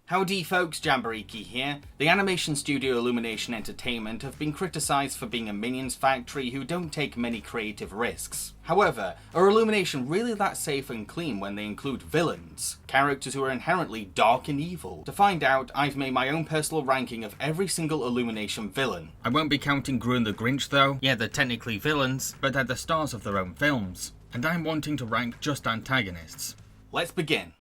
Howdy folks, Jambareeqi here. The animation studio Illumination Entertainment have been criticised for being a minions factory who don't take many creative risks. However, are Illumination really that safe and clean when they include villains? Characters who are inherently dark and evil? To find out, I've made my own personal ranking of every single Illumination villain. I won't be counting Gru and the Grinch though. Yeah, they're technically villains, but they're the stars of their own films. And I'm wanting to rank just antagonists. Let's begin.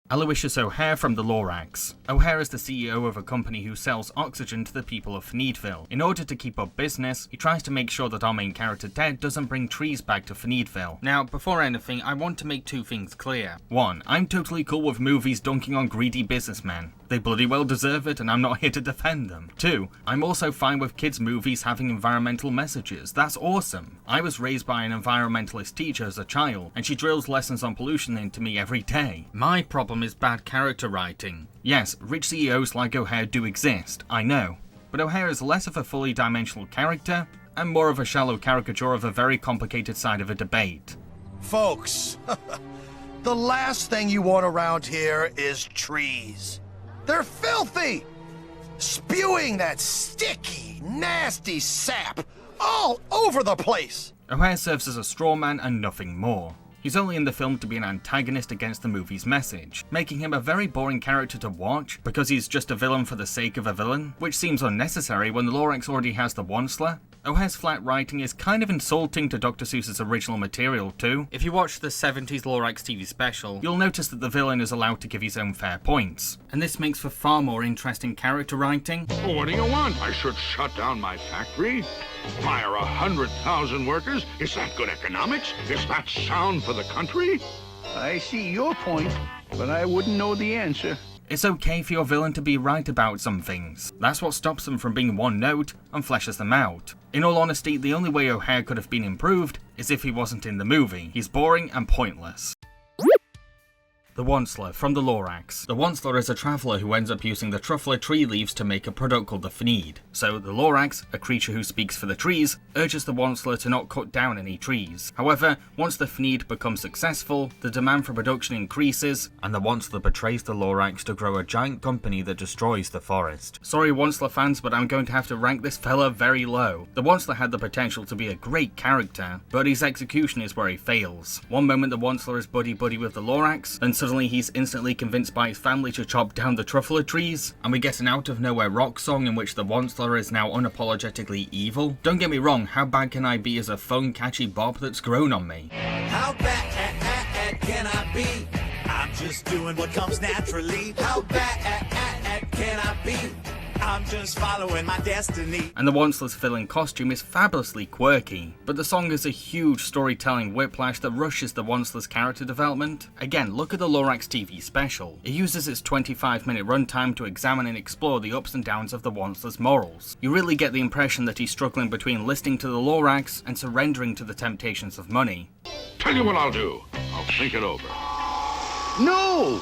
Aloysius O'Hare from the Lorax. O'Hare is the CEO of a company who sells oxygen to the people of Fneedville. In order to keep up business, he tries to make sure that our main character Ted doesn't bring trees back to Fneedville. Now, before anything, I want to make two things clear. One, I'm totally cool with movies dunking on greedy businessmen. They bloody well deserve it, and I'm not here to defend them. Two, I'm also fine with kids' movies having environmental messages. That's awesome. I was raised by an environmentalist teacher as a child, and she drills lessons on pollution into me every day. My problem is bad character writing. Yes, rich CEOs like O'Hare do exist, I know. But O'Hare is less of a fully dimensional character, and more of a shallow caricature of a very complicated side of a debate. Folks, the last thing you want around here is trees. They're filthy! Spewing that sticky, nasty sap all over the place! O'Hare serves as a straw man and nothing more. He's only in the film to be an antagonist against the movie's message, making him a very boring character to watch because he's just a villain for the sake of a villain, which seems unnecessary when the Lorax already has the Once-Ler. O'Hare's flat writing is kind of insulting to Dr. Seuss's original material too. If you watch the 70s Lorax TV special, you'll notice that the villain is allowed to give his own fair points, and this makes for far more interesting character writing. Well, what do you want? I should shut down my factory? Fire 100,000 workers? Is that good economics? Is that sound for the country? I see your point, but I wouldn't know the answer. It's okay for your villain to be right about some things. That's what stops them from being one note and fleshes them out. In all honesty, the only way O'Hare could have been improved is if he wasn't in the movie. He's boring and pointless. The Once-Ler from the Lorax. The Once-Ler is a traveller who ends up using the truffler tree leaves to make a product called the Fneed. So the Lorax, a creature who speaks for the trees, urges the Once-Ler to not cut down any trees. However, once the Fneed becomes successful, the demand for production increases, and the Once-Ler betrays the Lorax to grow a giant company that destroys the forest. Sorry Once-Ler fans, but I'm going to have to rank this fella very low. The Once-Ler had the potential to be a great character, but his execution is where he fails. One moment the Once-Ler is buddy-buddy with the Lorax, then suddenly he's instantly convinced by his family to chop down the truffler trees, and we get an out-of-nowhere rock song in which the Once-Ler is now unapologetically evil. Don't get me wrong, how bad can I be as a fun, catchy bop that's grown on me? How bad can I be? I'm just doing what comes naturally. How bad can I be? I'm just following my destiny. And the Once-Ler's villain costume is fabulously quirky, but the song is a huge storytelling whiplash that rushes the Once-Ler's character development. Again, look at the Lorax TV special. It uses its 25-minute runtime to examine and explore the ups and downs of the Once-Ler's morals. You really get the impression that he's struggling between listening to the Lorax and surrendering to the temptations of money. Tell you what I'll do. I'll think it over. No!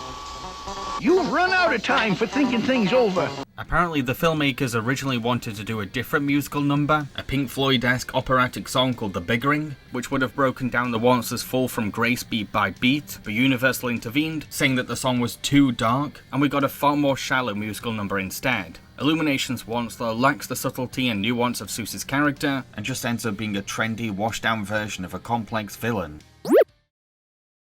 You've run out of time for thinking things over. Apparently the filmmakers originally wanted to do a different musical number, a Pink Floyd-esque operatic song called The Biggering, which would have broken down the Once-Ler's fall from grace beat by beat, but Universal intervened, saying that the song was too dark, and we got a far more shallow musical number instead. Illumination's Once-Ler lacks the subtlety and nuance of Seuss's character, and just ends up being a trendy, washed-down version of a complex villain.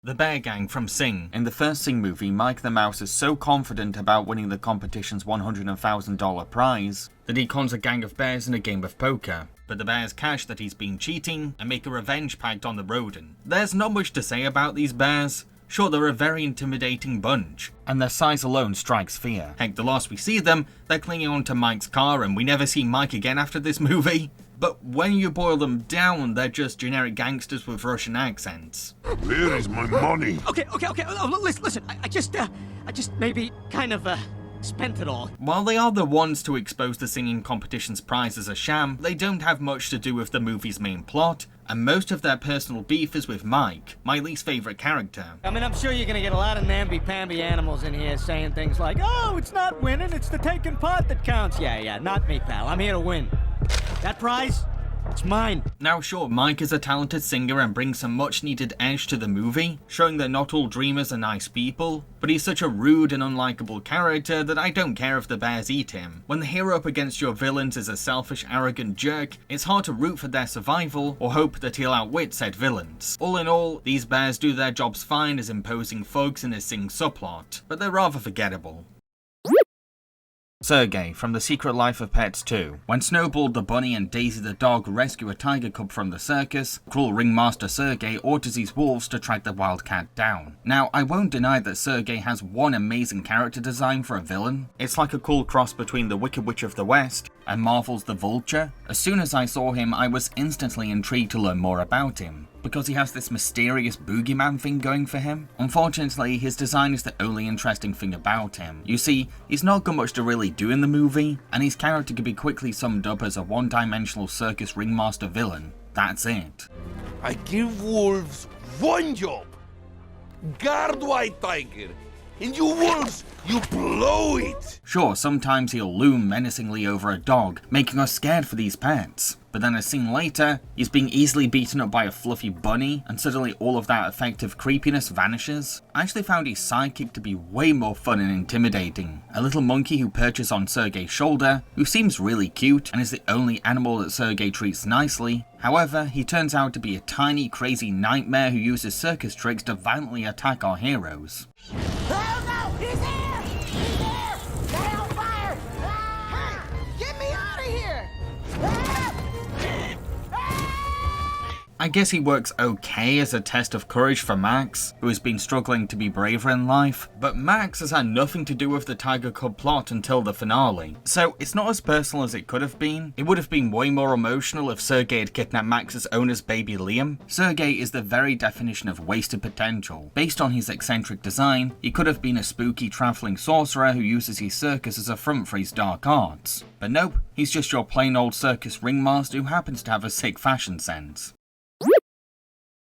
The Bear Gang from Sing. In the first Sing movie, Mike the Mouse is so confident about winning the competition's $100,000 prize that he cons a gang of bears in a game of poker. But the bears catch that he's been cheating and make a revenge pact on the rodent. There's not much to say about these bears. Sure, they're a very intimidating bunch, and their size alone strikes fear. Heck, the last we see them, they're clinging onto Mike's car and we never see Mike again after this movie. But when you boil them down, they're just generic gangsters with Russian accents. Where is my money? Okay. Oh, listen. I just maybe kind of spent it all. While they are the ones to expose the singing competition's prize as a sham, they don't have much to do with the movie's main plot, and most of their personal beef is with Mike, my least favourite character. I mean, I'm sure you're gonna get a lot of namby-pamby animals in here saying things like, oh, it's not winning, it's the taking part that counts. Yeah, not me, pal. I'm here to win. That prize, It's mine. Now sure, Mike is a talented singer and brings some much needed edge to the movie, showing that not all dreamers are nice people, but he's such a rude and unlikable character that I don't care if the bears eat him. When the hero up against your villains is a selfish, arrogant jerk, it's hard to root for their survival or hope that he'll outwit said villains. All in all, these bears do their jobs fine as imposing thugs in a Sing subplot, but they're rather forgettable. Sergey from The Secret Life of Pets 2. When Snowball the bunny and Daisy the dog rescue a tiger cub from the circus, cruel ringmaster Sergey orders his wolves to track the wild cat down. Now, I won't deny that Sergey has one amazing character design for a villain. It's like a cool cross between the Wicked Witch of the West and Marvel's The Vulture. As soon as I saw him, I was instantly intrigued to learn more about him, because he has this mysterious boogeyman thing going for him. Unfortunately, his design is the only interesting thing about him. You see, he's not got much to really do in the movie, and his character can be quickly summed up as a one-dimensional circus ringmaster villain. That's it. I give wolves one job. Guard white tiger. And you wolves, you blow it! Sure, sometimes he'll loom menacingly over a dog, making us scared for these pets. But then a scene later, he's being easily beaten up by a fluffy bunny, and suddenly all of that effective creepiness vanishes. I actually found his sidekick to be way more fun and intimidating. A little monkey who perches on Sergey's shoulder, who seems really cute, and is the only animal that Sergey treats nicely. However, he turns out to be a tiny, crazy nightmare who uses circus tricks to violently attack our heroes. Oh no! He's there! He's there! They're on fire! Ah! Hey! Get me out of here! Ah! I guess he works okay as a test of courage for Max, who has been struggling to be braver in life, but Max has had nothing to do with the Tiger Cub plot until the finale, so it's not as personal as it could have been. It would have been way more emotional if Sergey had kidnapped Max's owner's baby Liam. Sergey is the very definition of wasted potential. Based on his eccentric design, he could have been a spooky travelling sorcerer who uses his circus as a front for his dark arts. But nope, he's just your plain old circus ringmaster who happens to have a sick fashion sense.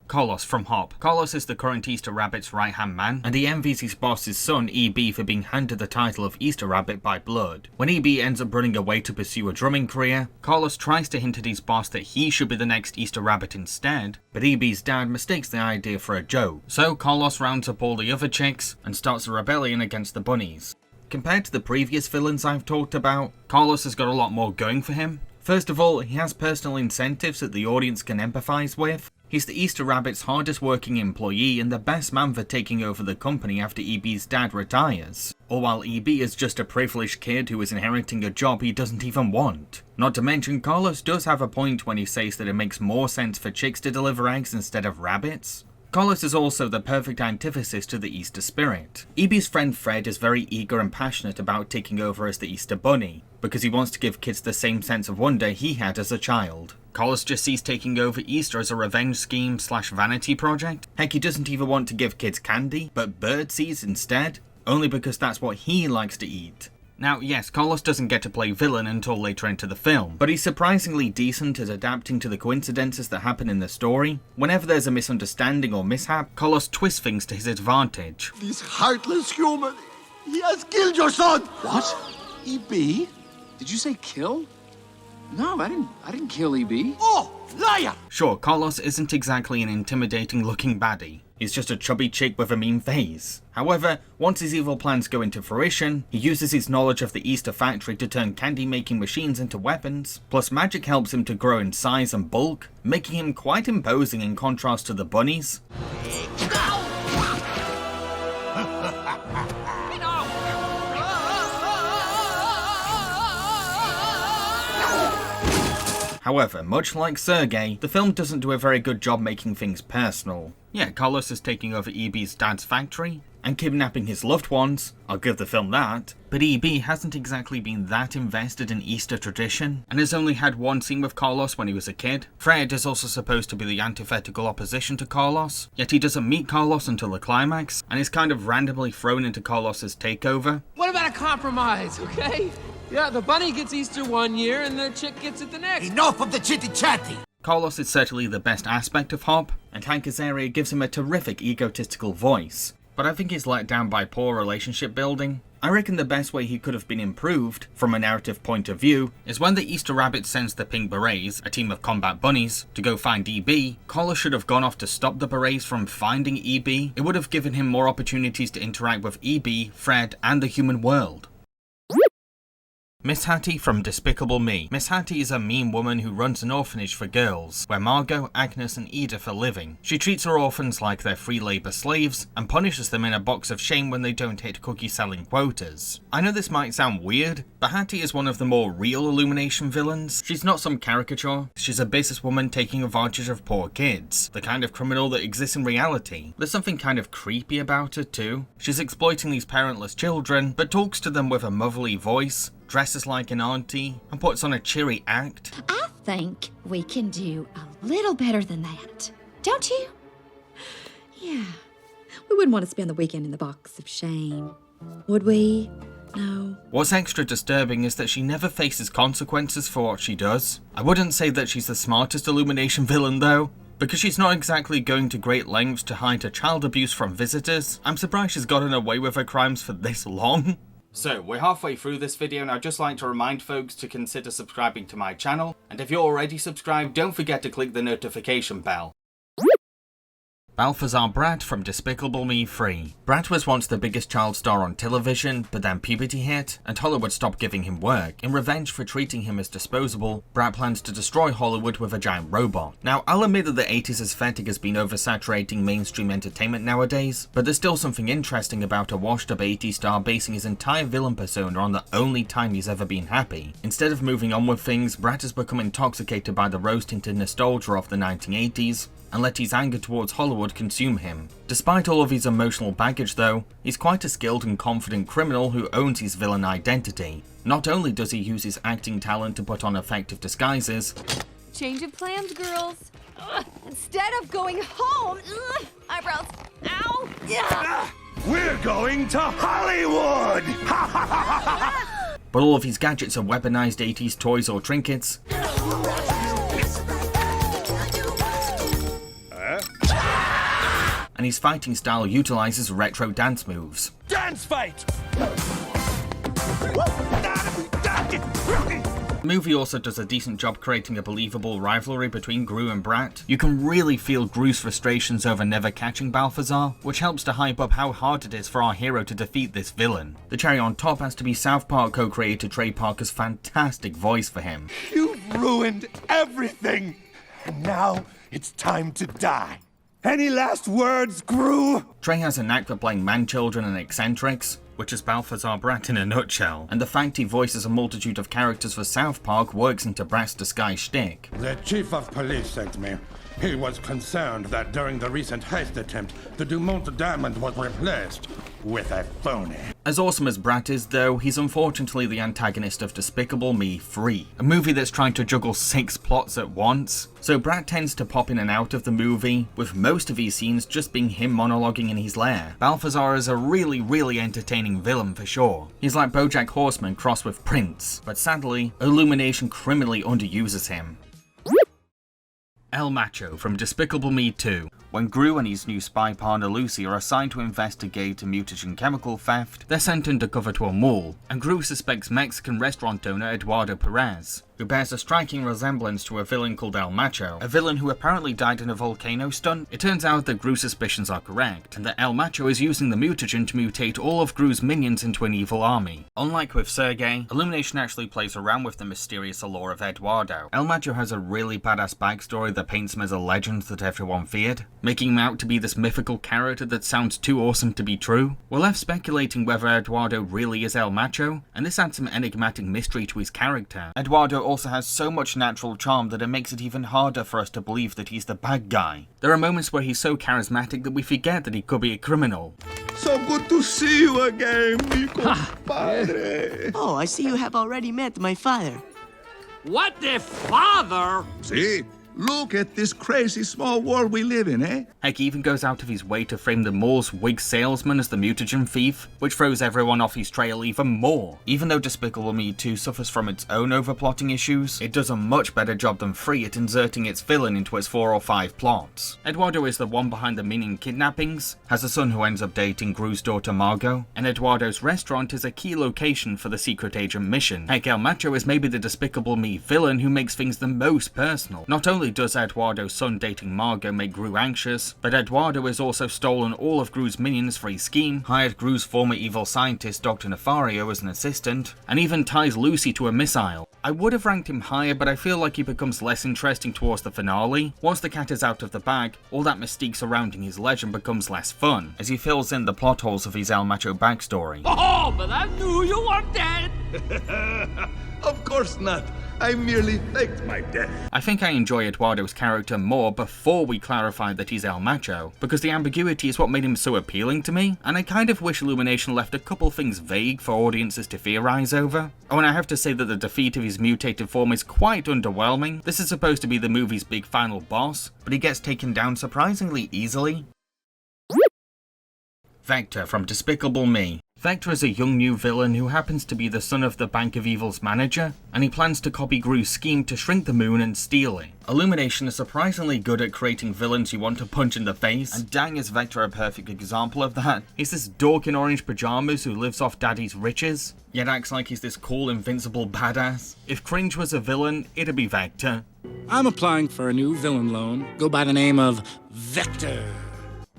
Carlos from Hop. Carlos is the current Easter Rabbit's right-hand man, and he envies his boss's son, EB, for being handed the title of Easter Rabbit by blood. When EB ends up running away to pursue a drumming career, Carlos tries to hint at his boss that he should be the next Easter Rabbit instead, but EB's dad mistakes the idea for a joke. So Carlos rounds up all the other chicks and starts a rebellion against the bunnies. Compared to the previous villains I've talked about, Carlos has got a lot more going for him. First of all, he has personal incentives that the audience can empathise with. He's the Easter Rabbit's hardest working employee and the best man for taking over the company after EB's dad retires. Or while EB is just a privileged kid who is inheriting a job he doesn't even want. Not to mention, Carlos does have a point when he says that it makes more sense for chicks to deliver eggs instead of rabbits. Carlos is also the perfect antithesis to the Easter spirit. EB's friend Fred is very eager and passionate about taking over as the Easter Bunny, because he wants to give kids the same sense of wonder he had as a child. Carlos just sees taking over Easter as a revenge scheme / vanity project. Heck, he doesn't even want to give kids candy, but bird seeds instead, only because that's what he likes to eat. Now, yes, Carlos doesn't get to play villain until later into the film, but he's surprisingly decent at adapting to the coincidences that happen in the story. Whenever there's a misunderstanding or mishap, Carlos twists things to his advantage. This heartless human, he has killed your son! What? EB? Did you say kill? No, I didn't kill EB. Oh, liar! Sure, Carlos isn't exactly an intimidating looking baddie. He's just a chubby chick with a mean face. However, once his evil plans go into fruition, he uses his knowledge of the Easter factory to turn candy-making machines into weapons, plus magic helps him to grow in size and bulk, making him quite imposing in contrast to the bunnies. However, much like Sergey, the film doesn't do a very good job making things personal. Yeah, Carlos is taking over EB's dad's factory, and kidnapping his loved ones, I'll give the film that, but EB hasn't exactly been that invested in Easter tradition, and has only had one scene with Carlos when he was a kid. Fred is also supposed to be the antithetical opposition to Carlos, yet he doesn't meet Carlos until the climax, and is kind of randomly thrown into Carlos's takeover. What about a compromise, okay? Yeah, the bunny gets Easter one year and the chick gets it the next. Enough of the chitty-chatty! Carlos is certainly the best aspect of Hop, and Hank Azaria gives him a terrific egotistical voice, but I think he's let down by poor relationship building. I reckon the best way he could have been improved, from a narrative point of view, is when the Easter Rabbit sends the Pink Berets, a team of combat bunnies, to go find EB. Collar should have gone off to stop the Berets from finding EB. It would have given him more opportunities to interact with EB, Fred, and the human world. Miss Hattie from Despicable Me. Miss Hattie is a mean woman who runs an orphanage for girls, where Margot, Agnes and Edith are living. She treats her orphans like they're free labour slaves, and punishes them in a box of shame when they don't hit cookie selling quotas. I know this might sound weird, but Hattie is one of the more real Illumination villains. She's not some caricature, she's a businesswoman taking advantage of poor kids, the kind of criminal that exists in reality. There's something kind of creepy about her too. She's exploiting these parentless children, but talks to them with a motherly voice, dresses like an auntie, and puts on a cheery act. I think we can do a little better than that. Don't you? Yeah. We wouldn't want to spend the weekend in the box of shame, would we? No. What's extra disturbing is that she never faces consequences for what she does. I wouldn't say that she's the smartest Illumination villain though, because she's not exactly going to great lengths to hide her child abuse from visitors. I'm surprised she's gotten away with her crimes for this long. So, we're halfway through this video and I'd just like to remind folks to consider subscribing to my channel, and if you're already subscribed, don't forget to click the notification bell. Balthazar Brat from Despicable Me 3. Brat was once the biggest child star on television, but then puberty hit, and Hollywood stopped giving him work. In revenge for treating him as disposable, Brat plans to destroy Hollywood with a giant robot. Now, I'll admit that the 80s aesthetic has been oversaturating mainstream entertainment nowadays, but there's still something interesting about a washed-up 80s star basing his entire villain persona on the only time he's ever been happy. Instead of moving on with things, Brat has become intoxicated by the rose-tinted nostalgia of the 1980s, and let his anger towards Hollywood consume him. Despite all of his emotional baggage though, he's quite a skilled and confident criminal who owns his villain identity. Not only does he use his acting talent to put on effective disguises. Change of plans, girls. Instead of going home, eyebrows, ow. We're going to Hollywood! But all of his gadgets are weaponized 80s toys or trinkets. And his fighting style utilizes retro dance moves. Dance fight! The movie also does a decent job creating a believable rivalry between Gru and Brat. You can really feel Gru's frustrations over never catching Balthazar, which helps to hype up how hard it is for our hero to defeat this villain. The cherry on top has to be South Park co-creator Trey Parker's fantastic voice for him. You've ruined everything! And now it's time to die. Any last words, Gru? Trey has a knack for playing man-children and eccentrics, which is Balthazar Brat in a nutshell, and the fact he voices a multitude of characters for South Park works into Brat's disguise shtick. The chief of police sent me. He was concerned that during the recent heist attempt, the Dumont diamond was replaced with a phony. As awesome as Brat is though, he's unfortunately the antagonist of Despicable Me 3, a movie that's trying to juggle 6 plots at once. So Brat tends to pop in and out of the movie, with most of his scenes just being him monologuing in his lair. Balthazar is a really entertaining villain for sure. He's like BoJack Horseman crossed with Prince, but sadly, Illumination criminally underuses him. El Macho from Despicable Me 2. When Gru and his new spy partner Lucy are assigned to investigate a mutagen chemical theft, they're sent undercover to a mall, and Gru suspects Mexican restaurant owner Eduardo Perez, who bears a striking resemblance to a villain called El Macho, a villain who apparently died in a volcano stunt. It turns out that Gru's suspicions are correct, and that El Macho is using the mutagen to mutate all of Gru's minions into an evil army. Unlike with Sergey, Illumination actually plays around with the mysterious allure of Eduardo. El Macho has a really badass backstory that paints him as a legend that everyone feared, making him out to be this mythical character that sounds too awesome to be true. We're left speculating whether Eduardo really is El Macho, and this adds some enigmatic mystery to his character. Eduardo also has so much natural charm that it makes it even harder for us to believe that he's the bad guy. There are moments where he's so charismatic that we forget that he could be a criminal. So good to see you again, mi compadre. Oh, I see you have already met my father. What the father? Sí, Look at this crazy small world we live in, eh? Heck, he even goes out of his way to frame the mall's wig salesman as the mutagen thief, which throws everyone off his trail even more. Even though Despicable Me 2 suffers from its own overplotting issues, it does a much better job than 3 at inserting its villain into its 4 or 5 plots. Eduardo is the one behind the Minion kidnappings, has a son who ends up dating Gru's daughter Margot, and Eduardo's restaurant is a key location for the secret agent mission. Heck, El Macho is maybe the Despicable Me villain who makes things the most personal. Not only does Eduardo's son dating Margot make Gru anxious, but Eduardo has also stolen all of Gru's minions for his scheme, hired Gru's former evil scientist Dr. Nefario as an assistant, and even ties Lucy to a missile. I would have ranked him higher, but I feel like he becomes less interesting towards the finale. Once the cat is out of the bag, all that mystique surrounding his legend becomes less fun, as he fills in the plot holes of his El Macho backstory. Oh, but I knew you were dead! Of course not. I merely faked my death. I think I enjoy Eduardo's character more before we clarify that he's El Macho, because the ambiguity is what made him so appealing to me, and I kind of wish Illumination left a couple things vague for audiences to theorize over. Oh, and I have to say that the defeat of his mutated form is quite underwhelming. This is supposed to be the movie's big final boss, but he gets taken down surprisingly easily. Vector from Despicable Me. Vector is a young new villain who happens to be the son of the Bank of Evil's manager, and he plans to copy Gru's scheme to shrink the moon and steal it. Illumination is surprisingly good at creating villains you want to punch in the face, and dang is Vector a perfect example of that. He's this dork in orange pajamas who lives off daddy's riches, yet acts like he's this cool invincible badass. If Cringe was a villain, it'd be Vector. I'm applying for a new villain loan. Go by the name of Vector.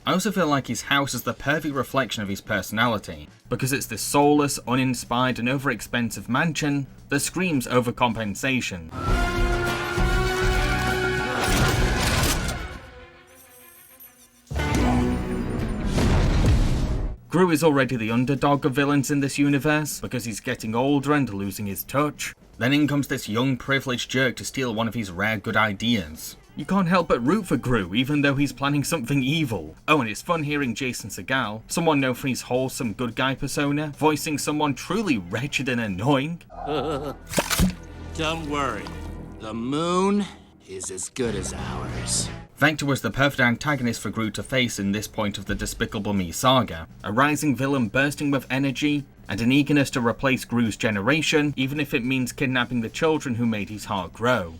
I also feel like his house is the perfect reflection of his personality, because it's this soulless, uninspired and overexpensive mansion that screams overcompensation. Gru is already the underdog of villains in this universe, because he's getting older and losing his touch. Then in comes this young privileged jerk to steal one of his rare good ideas. You can't help but root for Gru, even though he's planning something evil. Oh, and it's fun hearing Jason Segel, someone known for his wholesome good guy persona, voicing someone truly wretched and annoying. Don't worry. The moon is as good as ours. Vector was the perfect antagonist for Gru to face in this point of the Despicable Me saga. A rising villain bursting with energy, and an eagerness to replace Gru's generation, even if it means kidnapping the children who made his heart grow.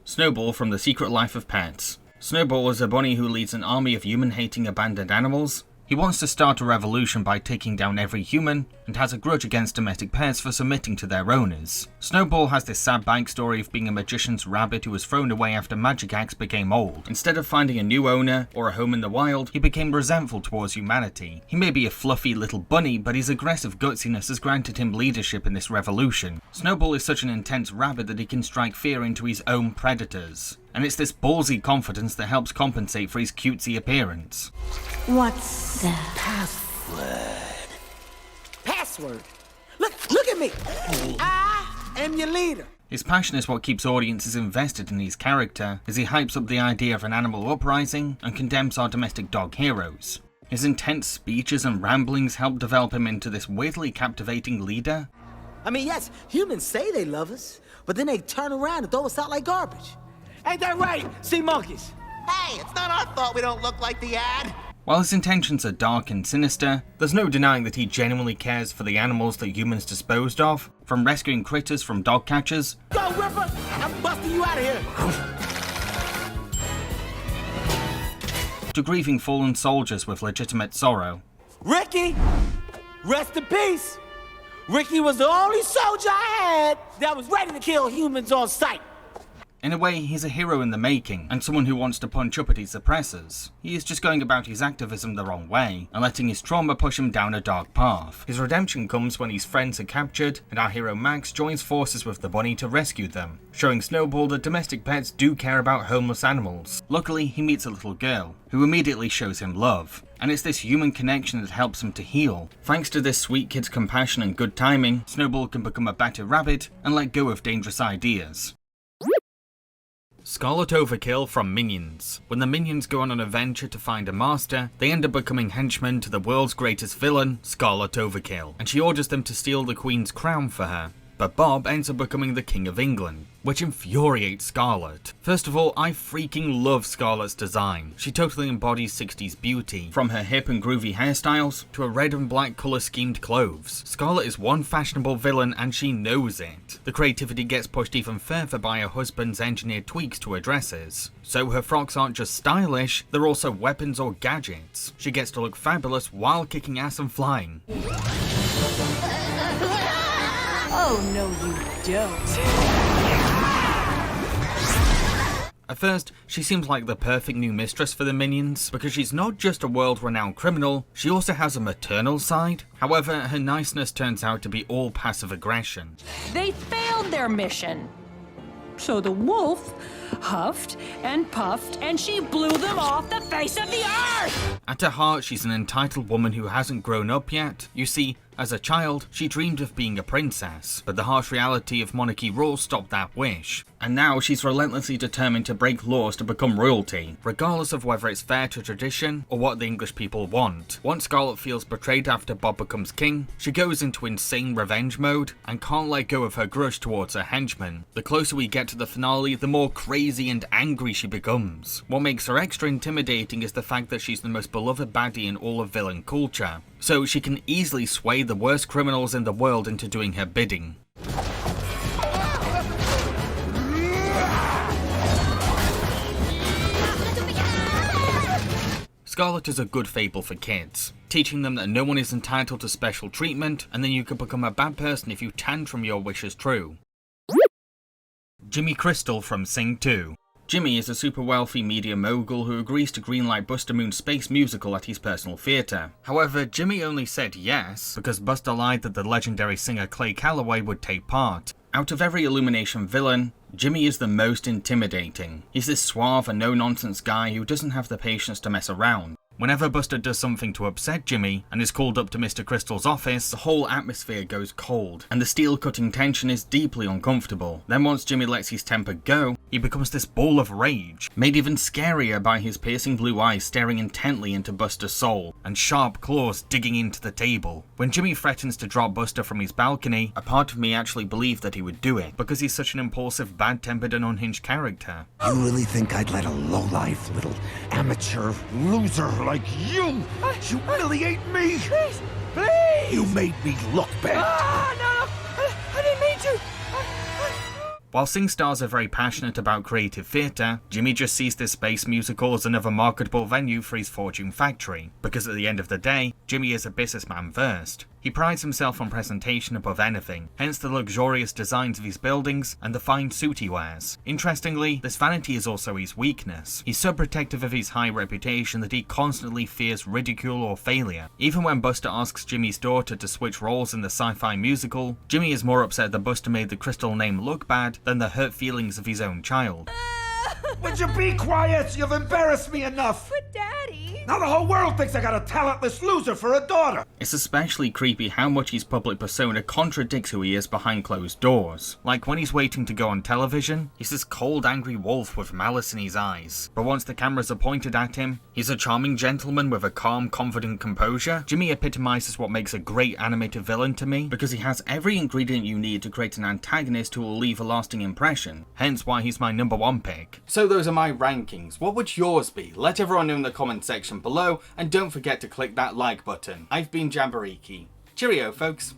Snowball from The Secret Life of Pets. Snowball is a bunny who leads an army of human-hating abandoned animals. He wants to start a revolution by taking down every human, and has a grudge against domestic pets for submitting to their owners. Snowball has this sad backstory of being a magician's rabbit who was thrown away after magic acts became old. Instead of finding a new owner, or a home in the wild, he became resentful towards humanity. He may be a fluffy little bunny, but his aggressive gutsiness has granted him leadership in this revolution. Snowball is such an intense rabbit that he can strike fear into his own predators. And it's this ballsy confidence that helps compensate for his cutesy appearance. What's the password? Password? Look at me! I am your leader. His passion is what keeps audiences invested in his character, as he hypes up the idea of an animal uprising and condemns our domestic dog heroes. His intense speeches and ramblings help develop him into this weirdly captivating leader. I mean, yes, humans say they love us, but then they turn around and throw us out like garbage. Ain't that right, sea monkeys? Hey, it's not our fault we don't look like the ad. While his intentions are dark and sinister, there's no denying that he genuinely cares for the animals that humans disposed of, from rescuing critters from dog catchers. Go, Ripper! I'm busting you out of here! To grieving fallen soldiers with legitimate sorrow. Ricky! Rest in peace! Ricky was the only soldier I had that was ready to kill humans on sight. In a way, he's a hero in the making, and someone who wants to punch up at his oppressors. He is just going about his activism the wrong way, and letting his trauma push him down a dark path. His redemption comes when his friends are captured, and our hero Max joins forces with the bunny to rescue them, showing Snowball that domestic pets do care about homeless animals. Luckily, he meets a little girl, who immediately shows him love. And it's this human connection that helps him to heal. Thanks to this sweet kid's compassion and good timing, Snowball can become a better rabbit and let go of dangerous ideas. Scarlet Overkill from Minions. When the Minions go on an adventure to find a master, they end up becoming henchmen to the world's greatest villain, Scarlet Overkill, and she orders them to steal the Queen's crown for her. but Bob ends up becoming the King of England, which infuriates Scarlet. First of all, I freaking love Scarlet's design. She totally embodies 60s beauty, from her hip and groovy hairstyles to her red and black colour schemed clothes. Scarlet is one fashionable villain and she knows it. The creativity gets pushed even further by her husband's engineered tweaks to her dresses. So her frocks aren't just stylish, they're also weapons or gadgets. She gets to look fabulous while kicking ass and flying. Oh, no, you don't. At first, she seems like the perfect new mistress for the minions, because she's not just a world-renowned criminal, she also has a maternal side. However, her niceness turns out to be all passive aggression. They failed their mission. So the wolf huffed and puffed, and she blew them off the face of the earth! At her heart, she's an entitled woman who hasn't grown up yet. You see, as a child, she dreamed of being a princess, but the harsh reality of monarchy rule stopped that wish. And now she's relentlessly determined to break laws to become royalty, regardless of whether it's fair to tradition or what the English people want. Once Scarlet feels betrayed after Bob becomes king, she goes into insane revenge mode and can't let go of her grudge towards her henchmen. The closer we get to the finale, the more crazy and angry she becomes. What makes her extra intimidating is the fact that she's the most beloved baddie in all of villain culture, so she can easily sway the worst criminals in the world into doing her bidding. Scarlet is a good fable for kids, teaching them that no one is entitled to special treatment, and then you can become a bad person if you tantrum your wishes true. Jimmy Crystal from Sing 2. Jimmy is a super wealthy media mogul who agrees to greenlight Buster Moon's space musical at his personal theatre. However, Jimmy only said yes because Buster lied that the legendary singer Clay Calloway would take part. Out of every Illumination villain, Jimmy is the most intimidating. He's this suave and no-nonsense guy who doesn't have the patience to mess around. Whenever Buster does something to upset Jimmy and is called up to Mr. Crystal's office, the whole atmosphere goes cold, and the steel-cutting tension is deeply uncomfortable. Then once Jimmy lets his temper go, he becomes this ball of rage, made even scarier by his piercing blue eyes staring intently into Buster's soul, and sharp claws digging into the table. When Jimmy threatens to drop Buster from his balcony, a part of me actually believed that he would do it, because he's such an impulsive, bad-tempered and unhinged character. You really think I'd let a lowlife little amateur loser like you humiliate me? Please, please! You made me look bad. No, I didn't mean to. While Sing stars are very passionate about creative theatre, Jimmy just sees this space musical as another marketable venue for his fortune factory, because at the end of the day, Jimmy is a businessman first. He prides himself on presentation above anything, hence the luxurious designs of his buildings and the fine suit he wears. Interestingly, this vanity is also his weakness. He's so protective of his high reputation that he constantly fears ridicule or failure. Even when Buster asks Jimmy's daughter to switch roles in the sci-fi musical, Jimmy is more upset that Buster made the Crystal name look bad than the hurt feelings of his own child. Would you be quiet? You've embarrassed me enough. But Daddy... Now the whole world thinks I got a talentless loser for a daughter. It's especially creepy how much his public persona contradicts who he is behind closed doors. Like when he's waiting to go on television, he's this cold, angry wolf with malice in his eyes. But once the cameras are pointed at him, he's a charming gentleman with a calm, confident composure. Jimmy epitomizes what makes a great animated villain to me, because he has every ingredient you need to create an antagonist who will leave a lasting impression. Hence why he's my #1 pick. So those are my rankings. What would yours be? Let everyone know in the comment section below, and don't forget to click that like button. I've been Jambareeqi. Cheerio, folks.